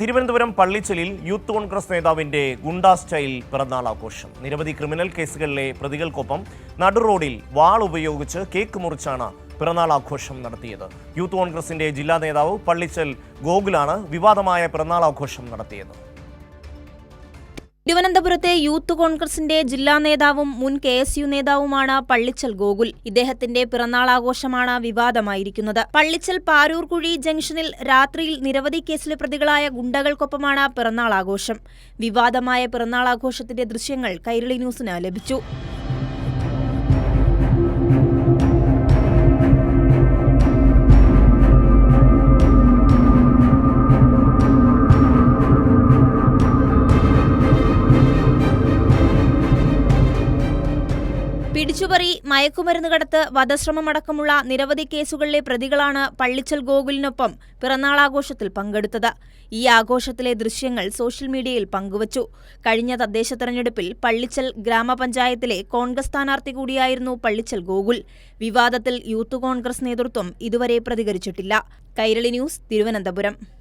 Thiruvananthapuram പള്ളിച്ചലിൽ youth Congress നേതാവിന്റെ ഗുണ്ടാ style പിറന്നാൾ ആഘോഷം. നിരവധി ക്രിമിനൽ കേസുകളിലെ പ്രതികൾക്കൊപ്പം നടുറോഡിൽ വാൾ ഉപയോഗിച്ച് കേക്ക് മുറിച്ചാണ് പിറന്നാൾ ആഘോഷം നടത്തിയത്. യൂത്ത് കോൺഗ്രസിന്റെ ജില്ലാ നേതാവ് പള്ളിച്ചൽ ഗോകുലാണ് വിവാദമായ പിറന്നാൾ ആഘോഷം നടത്തിയത്. തിരുവനന്തപുരത്തെ യൂത്ത് കോൺഗ്രസിന്റെ ജില്ലാ നേതാവും മുൻ KSU നേതാവുമാണ് പള്ളിച്ചൽ ഗോകുൽ. ഇദ്ദേഹത്തിന്റെ പിറന്നാൾ ആഘോഷമാണ് വിവാദമായിരിക്കുന്നത്. പള്ളിച്ചൽ പാരൂർക്കുഴി ജംഗ്ഷനിൽ രാത്രിയിൽ നിരവധി കേസിലെ പ്രതികളായ ഗുണ്ടകൾക്കൊപ്പമാണ് പിറന്നാൾ ആഘോഷം. വിവാദമായ പിറന്നാൾ ആഘോഷത്തിന്റെ ദൃശ്യങ്ങൾ കൈരളി ന്യൂസിന് ലഭിച്ചു. പിടിച്ചുപറി, മയക്കുമരുന്ന് കടത്ത്, വധശ്രമമടക്കമുള്ള നിരവധി കേസുകളിലെ പ്രതികളാണ് പള്ളിച്ചൽ ഗോകുലിനൊപ്പം പിറന്നാളാഘോഷത്തിൽ പങ്കെടുത്തത്. ഈ ആഘോഷത്തിലെ ദൃശ്യങ്ങൾ സോഷ്യൽ മീഡിയയിൽ പങ്കുവച്ചു. കഴിഞ്ഞ തദ്ദേശ തെരഞ്ഞെടുപ്പിൽ പള്ളിച്ചൽ ഗ്രാമപഞ്ചായത്തിലെ കോൺഗ്രസ് സ്ഥാനാർത്ഥി കൂടിയായിരുന്നു പള്ളിച്ചൽ ഗോകുൽ. വിവാദത്തിൽ യൂത്ത് കോൺഗ്രസ് നേതൃത്വം ഇതുവരെ പ്രതികരിച്ചിട്ടില്ല. കൈരളി ന്യൂസ്, തിരുവനന്തപുരം.